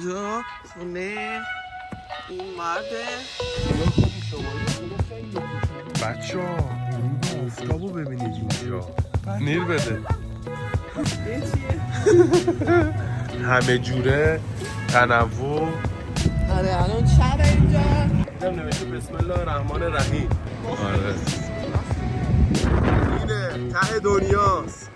اینجا خونه این مرده. بچه ها غروب آفتابو ببینید اینجا. نیر بده. همه جوره تنوع. آره الان شهر اینجا اینم نوشته بسم الله الرحمن الرحیم. آره اینه ته دنیاست.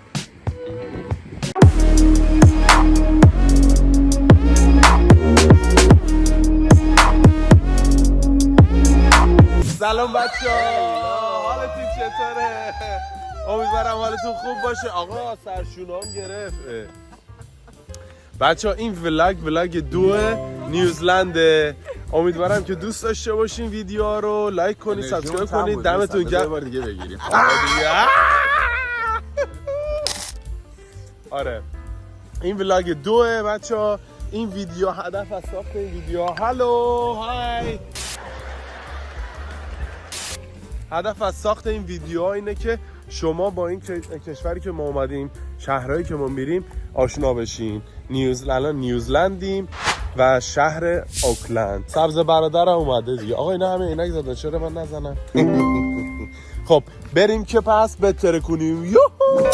سلام بچه‌ها، حالتون چطوره؟ امیدوارم حالتون خوب باشه. آقا سرشونام گرفت. بچه‌ها این ولاگ 2 نیوزلنده. امیدوارم که دوست داشته باشین ویدیوها رو لایک کنید، سابسکرایب کنید. دمتون گرم. بار دیگه بگیریم. آره این ولاگ 2 بچه‌ها. این ویدیو هدف از ساخت این ویدیو هالو های هدف از ساخت این ویدیو اینه که شما با این کشوری که ما اومدیم، شهرهایی که ما میریم آشنا بشین. نیوزلندیم و شهر اوکلند. سبز برادر اومده دیگه. آقا اینا همه عینک زدن، چرا من نزنم؟ خب بریم که پس بهتره کنیم. یوهو.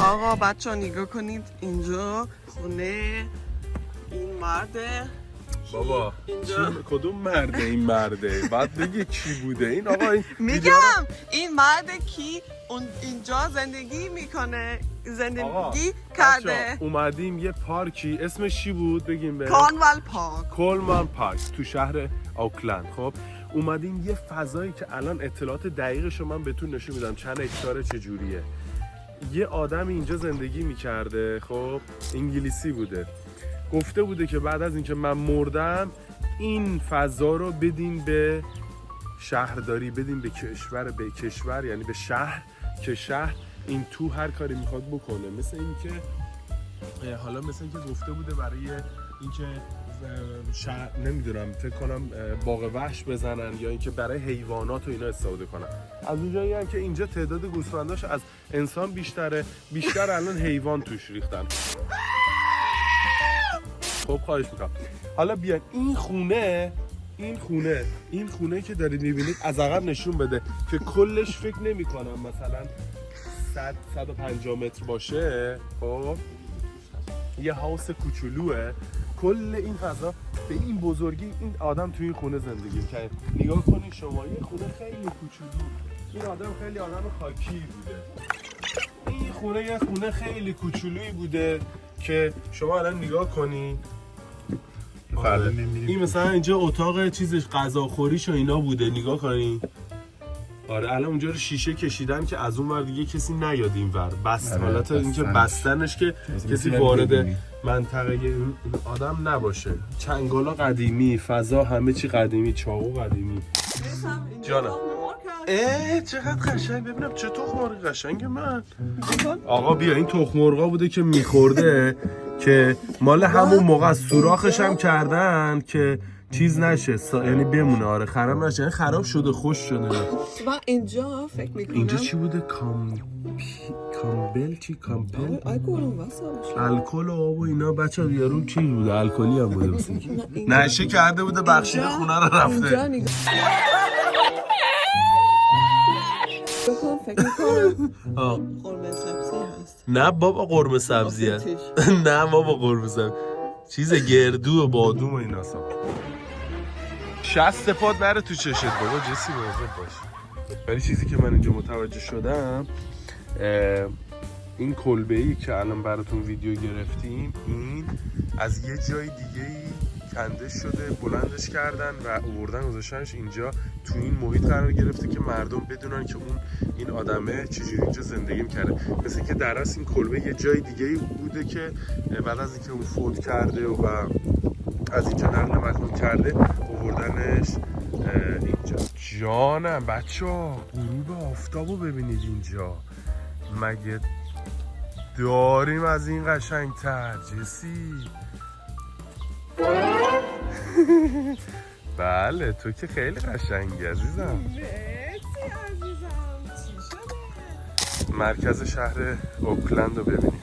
آقا بچه ها نگاه کنید اینجا خونه این مرده. بابا اینجا کدوم مرده این مرده؟ بعد بگی کی بوده این آقا؟ این میگم این مرده کی اینجا زندگی میکنه، زندگی کرده. اومدیم یه پارکی اسمش چی بود بگیم؟ به کانوال پارک. کولمان پارک تو شهر اوکلند. خب اومدیم یه فضایی که الان اطلاعات دقیقشو من بهتون نشون میدم چند هکتاره چجوریه. یه آدم اینجا زندگی میکرده، خب انگلیسی بوده، گفته بوده که بعد از اینکه من مردم این فضا رو بدین به شهرداری، بدین به کشور یعنی به شهر، که شهر این تو هر کاری میخواد بکنه. مثل این که حالا مثل این که گفته بوده برای اینکه شهر نمیدونم فکر کنم باغ وحش بزنن یا اینکه برای حیوانات و اینا استفاده کنن. از اونجایی هم که اینجا تعداد گوسفنداش از انسان بیشتر الان حیوان توش ریختن. خب خواهش میکنم حالا بیان این خونه که دارید میبینید از عقب نشون بده که کلش فکر نمی کنم مثلا 150 متر باشه. خب یه هاوس کوچولوه. کل این فضا به این بزرگی این آدم توی این خونه زندگی کرد. نگاه کنید شما، یه خونه خیلی کوچولو. این آدم خیلی آدم خاکی بوده. این خونه یه خونه خیلی کوچولویی بوده که شما الان نگاه کنید. این مثلا اینجا اتاق چیزش غذاخوریش و اینا بوده، نگاه کنین. آره الان اونجا رو شیشه کشیدن که از اون ور دیگه کسی نیاد این ور. حالت اینکه بستنش که کسی وارد منطقه این آدم نباشه. چنگالا قدیمی، فضا همه چی قدیمی، چاقو قدیمی. جانم چقدر قشنگ. ببینم چه تخم مرغ قشنگ. من آقا بیا این تخم مرغا بوده که میخورده که مال همون موقع سوراخش هم کردن که چیز نشه یعنی بمونه. آره خراب نشه، یعنی خراب شده، خوش شده. و اینجا فکر میکنم اینجا چی بوده؟ کامبل چی؟ کامپل الکل و آب و اینا. بچه ها یارو چی بوده؟ الکلی هم بوده نشه کرده بوده، بخشیده خونه رو رفته. فکر میکنم قرمه سبزی هست. نه بابا قرمه سبزی هست. نه بابا قرمه سبزی چیز گردو و بادوم و اینا سا. شست پاد نره تو چشت بابا. جسی مواظب باش. ولی چیزی که من اینجا متوجه شدم این کلبه‌ای که الان براتون ویدیو گرفتیم این از یه جای دیگه‌ای کنده شده، بلندش کردن و آوردن گذاشتنش اینجا تو این محیط قرار گرفته که مردم بدونن که این آدمه چجوری اینجا زندگی می‌کرده. مثل که در اصل این کلبه یه جای دیگه‌ای بوده که بعد از اینکه اون فوت کرده و از اینجا نقل مکان کرده آوردنش اینجا. جانم بچه‌ها غروب آفتابو ببینید اینجا. مگه داریم از این قشنگ‌تر جسی؟ بله تو که خیلی قشنگی عزیزم. مرکز شهر اوکلند رو ببینید.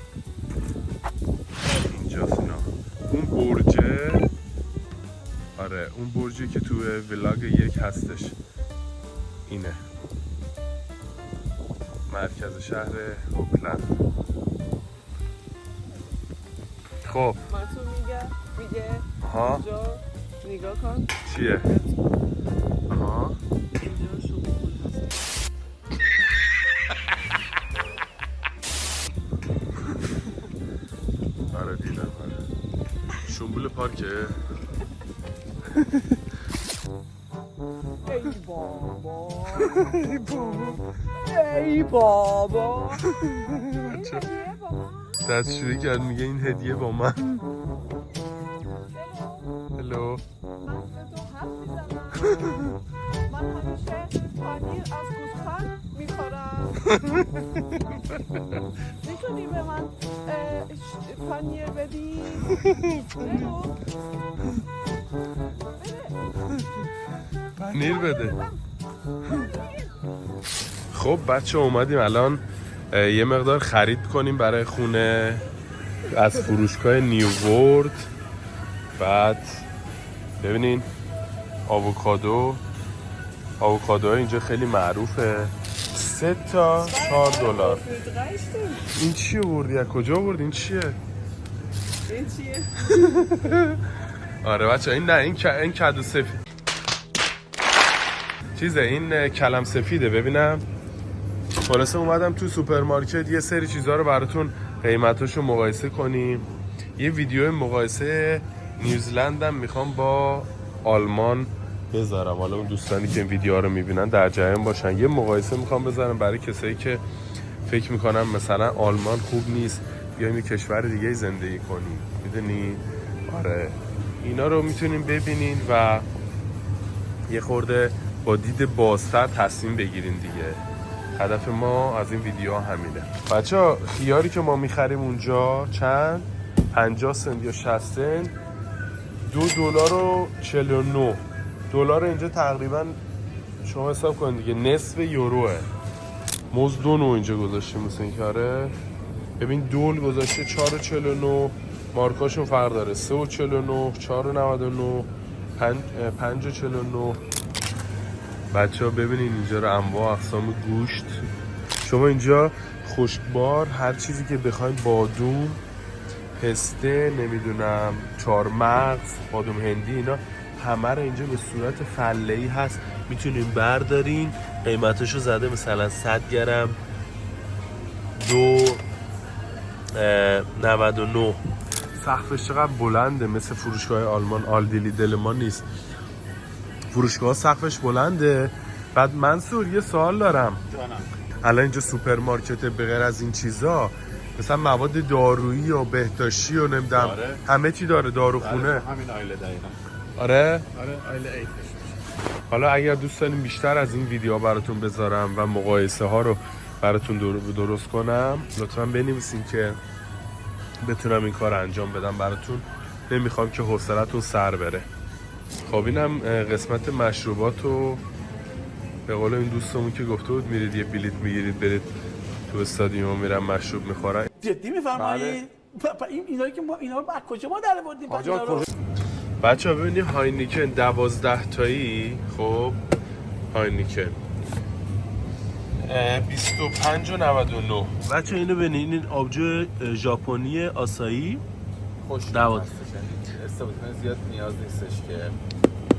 برجه، آره اون برجی که تو ولاگ 1 هستش اینه، مرکز شهر اوکلند. خب ماتو میگه ها اینجا نگاه کن چیه؟ ها اینجا شغل هست. آره دیدم، آره شنبول پارکه. ای بابا ای بابا دستشویی کرد میگه این هدیه با من. هلو من همیشه پنیر از گوسفند میخورم. میتونی به من پنیر بدی؟ پنیر بده. خب بچه اومدیم الان یه مقدار خرید کنیم برای خونه از فروشگاه نیو ورد. بعد ببینین آووکادو اینجا خیلی معروفه، 3 تا $4. این چیه بردی؟ از کجا بردی؟ این چیه؟ این چیه؟ آره بچه این نه این کدو سفید چیزه، این کلم سفیده. ببینم خلاصه اومدم تو سوپرمارکت یه سری چیزها رو براتون قیمتاشو مقایسه کنیم. یه ویدیو مقایسه نیوزلندم میخوام با آلمان بذارم، حالا اون دوستانی که این ویدیوها رو میبینن در جریان باشن. یه مقایسه میخوام بذارم برای کسایی که فکر میکنن مثلا آلمان خوب نیست بیایم یه کشور دیگه زندگی کنیم، میدونی؟ آره اینا رو میتونین ببینین و یه خورده با دید بازتر تصمیم بگیرین دیگه. هدف ما از این ویدیو همینه. بچه خیاری که ما میخریم اونجا چند؟ 50 سنت یا 60 سنت، $2.49. اینجا تقریبا شما حساب کن دیگه نصف یوروه. موز 2 اینجا گذاشته مثل این کاره. ببین دول گذاشته 4.49، مارکاشون فرق داره، 3.49، 4.99، 5.49. بچه ها ببینین اینجا رو انواع اقسام گوشت. شما اینجا خشکبار هر چیزی که بخواین، بادوم، پسته، نمیدونم چارمغز، بادوم هندی، اینا همه رو اینجا به صورت فله‌ای هست، میتونین بردارین. قیمتشو زده مثلا 100 گرم 2.99. سقفش چقدر بلنده، مثل فروشگاه آلمان آلدی دل ما نیست. فروشگاه سقفش بلنده. بعد منصور یه سوال دارم، الان اینجا سوپرمارکت به غیر از این چیزا مثلا مواد دارویی و بهداشتی و نمیدونم همه چی داره، داروخونه؟ همین آیله دقیقا. آره آیله 8. حالا اگر دوست دارین بیشتر از این ویدیو براتون بذارم و مقایسه ها رو براتون درست کنم، لطفا بنویسین که بتونم این کار انجام بدم براتون. نمیخوام که حوصلتون سر بره. خب اینم قسمت مشروبات و به قول این دوستمون که گفته بود میرید یه بلیت میگیرید برید تو استادیوم میرن مشروب میخورن. جدی میفرمایید؟ اینایی که ما اینا رو از کجا ما در آوردیم؟ بچه‌ها ببینید هاینیکن 12 تایی، خب هاینیکن 25.99. بچه‌ها اینو ببینید، این آبجو ژاپنی آسایی خوش دوات. استفاده زیاد نیاز نیستش که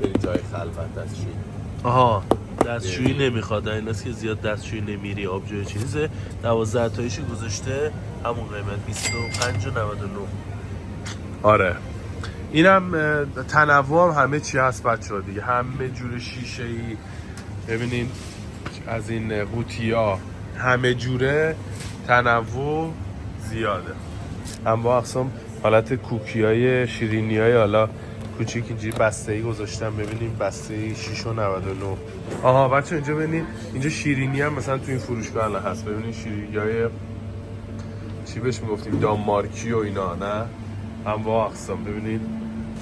بری جای خلوت دستشویی. آها دستشویی نمیخواد، ایناست که زیاد دستشویی نمیری. آبجو چیزه 12 تاییشو گذاشته همون قیمت 25.99. آره اینم تنوع هم همه چی هست بچه‌ها دیگه، همه جور شیشه‌ای. ببینین از این قوطی‌ها همه جوره، تنوع زیاده. انواع اقسام حالت کوکی‌های شیرینی‌های حالا کوچیک اینجوری بسته‌ای گذاشتم. ببینیم بسته‌ای 6.99. آها بچه اینجا ببینین، اینجا شیرینی هم مثلا تو این فروشگاه الان هست. ببینین شیرینی‌های چی بهش میگفتیم، دانمارکی و اینا، نه انواع اقسام. ببینین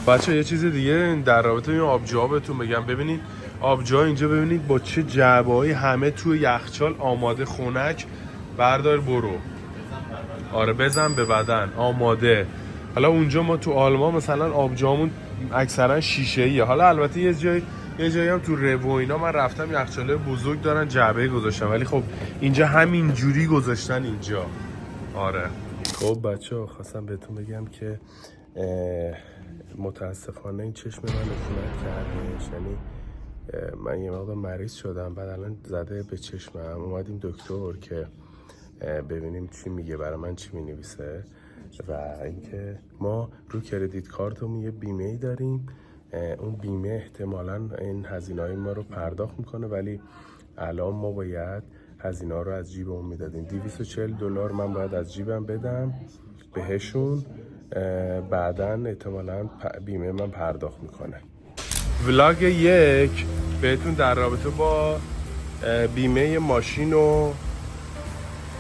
بچه یه چیز دیگه در رابطه این آبجوها بهتون بگم. ببینین آبجوها اینجا ببینید با چه جعبه‌ای همه توی یخچال آماده، خنک بردار برو. آره بزن به بدن، آماده. حالا اونجا ما تو آلمان مثلا آبجامون اکثرا شیشه‌ایه. حالا البته یه جایی هم تو رو اینا من رفتم یخچاله بزرگ دارن جعبه گذاشتن، ولی خب اینجا همین جوری گذاشتن اینجا. آره. خب بچه‌ها خواستم بهتون بگم که متاسفانه این چشم من عفونت کردش، یعنی من یه مقدار مریض شدم، بعد الان زده به چشمم. اومدیم دکتر که ببینیم چی میگه، برای من چی مینویسه. و اینکه ما رو کردیت کارتمون یه بیمه ای داریم، اون بیمه احتمالاً این هزینه‌های ما رو پرداخت میکنه، ولی الان ما باید هزینه رو از جیبمون میدادیم. $240 من باید از جیبم بدم بهشون، بعداً احتمالاً بیمه من پرداخت میکنه. ولاگ 1 بهتون در رابطه با بیمه ماشین و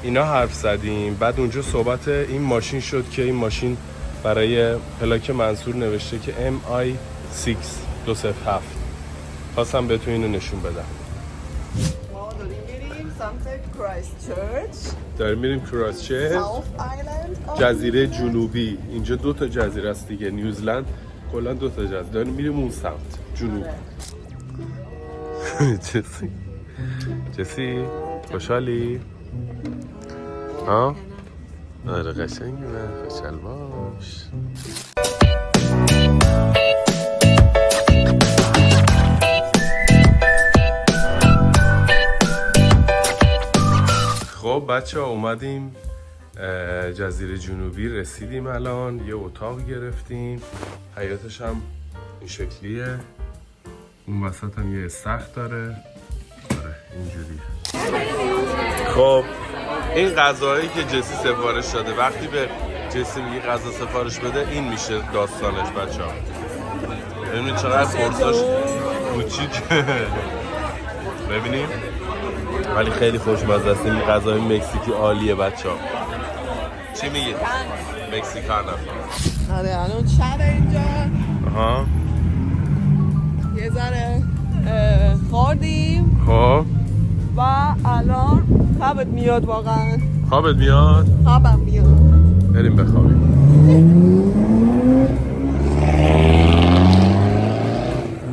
اینا حرف زدیم. بعد اونجا صحبت این ماشین شد که این ماشین برای پلاک منصور نوشته که MI6 207. خواستم بهتون اینو نشون بدم. ما داریم میریم سمت کرایستچرچ، داریم میریم کرایستچرچ، ساوت آیلند، جزیره جنوبی. اینجا 2 تا جزیره است دیگه، نیوزلند کلا 2 تا جزیره. داریم میریم اون سمت جنوب. جسی خوشحالی؟ ها؟ آره قشنگه، خوشحال باش. خب بچه ها اومدیم جزیره جنوبی، رسیدیم الان. یه اتاق گرفتیم، حیاتش هم این شکلیه، اون وسط هم یه استخر داره. آره اینجوری. خب این غذاهایی که جسی سفارش داده، وقتی به جسی میگی غذا سفارش بده این میشه داستانش بچه‌ها. ببینید چقدر قرصاش کوچیکه. ببینیم، ولی خیلی خوشمزه است. این غذای مکزیکی عالیه بچه‌ها. چی میگی؟ مکزیکانا. آره الان شب اینجا. آها. یه ذره خوردیم خب و الان خوابت میاد، واقعا خوابت میاد؟ خوابم میاد. بریم بخوابیم.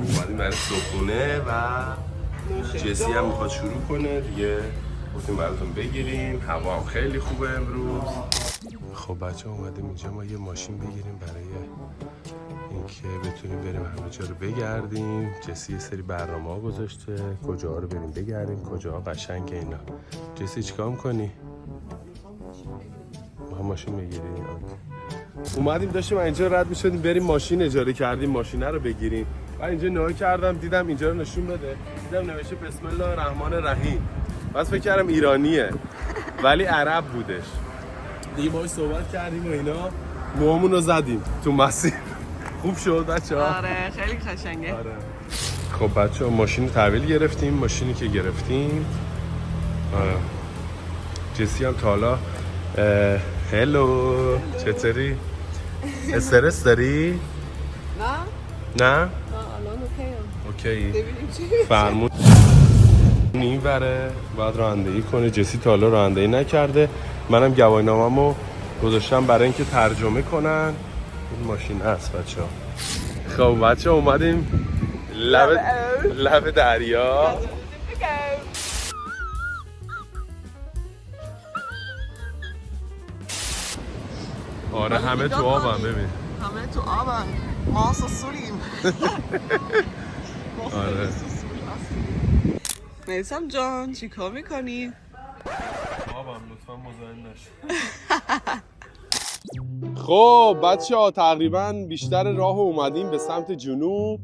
اومدیم برای صبحونه و جسی هم میخواد شروع کنه دیگه. گفتیم براتون بگیریم، هوا هم خیلی خوبه امروز. خب بچه ها اومدیم اینجا ما یه ماشین بگیریم برای اینکه بتونیم بریم همه جا رو بگردیم. جسی یه سری برنامه ها گذاشته کجاها رو بریم بگردیم، کجاها قشنگه اینا. جسی چیکار میکنی؟ ما ماشین بگیریم. اومدیم داشتیم اینجا رد میشدیم بریم ماشین اجاره کردیم، ماشینه رو بگیریم. و اینجا نگاه کردم دیدم اینجا رو نشون بده، دیدم نوشته بسم الله الرحمن الرحیم. بس فکر کردم ایرانیه ولی عرب بودش. دیگه باهاش صحبت کردیم و اینا، موامون رو زدیم تو مسیر. خوب شد بچه‌ها. آره خیلی قشنگه. آره. خب بچه‌ها ماشین رو تحویل گرفتیم. ماشینی که گرفتیم جسی هم تا حالا هلو چطوری؟ استرس داری؟ نه؟ الان اوکی. اوکی. فرمون این بره باید رانندگی کنه. جسی تا حالا رانندگی نکرده، منم گواهینامه‌مو گذاشتم برای اینکه ترجمه کنن. این ماشین هست بچه‌ها. خب بچه‌ها اومدیم لب دریا. آره همه تو آبم. ببین همه تو آبم. ما سوسولیم. آره. میثم جان چی کار میکنی؟ آبم لطفا مزاحم نشو. خب بچه ها تقریبا بیشتر راه اومدیم به سمت جنوب.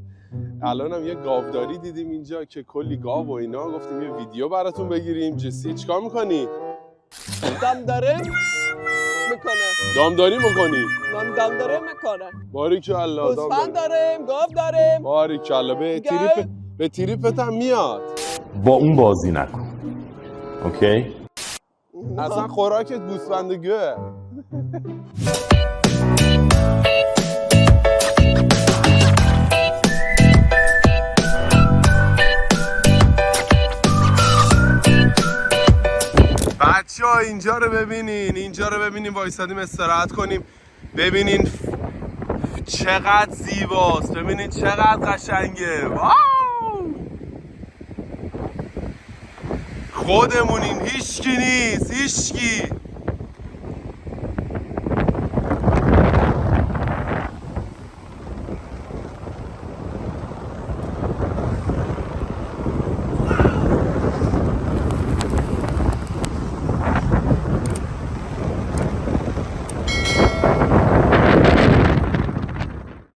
الان هم یه گاوداری دیدیم اینجا که کلی گاو و اینا، گفتیم یه ویدیو براتون بگیریم. جسی چیکار میکنی؟ دامداره میکنه. دامداری میکنی؟ من دامداره میکنه. باریکالله. گوسفند داریم، گاو داریم. باریکالله. به تریپت هم میاد. با اون بازی نکن. اوکی؟ اصلا خوراکت گوسفند و گوه. بچه ها اینجا رو ببینین، اینجا رو ببینین. وایسادیم استراحت کنیم. ببینین چقدر زیباست، ببینین چقدر قشنگه. واو خودمونیم، هیچکی نیست، هیچکی.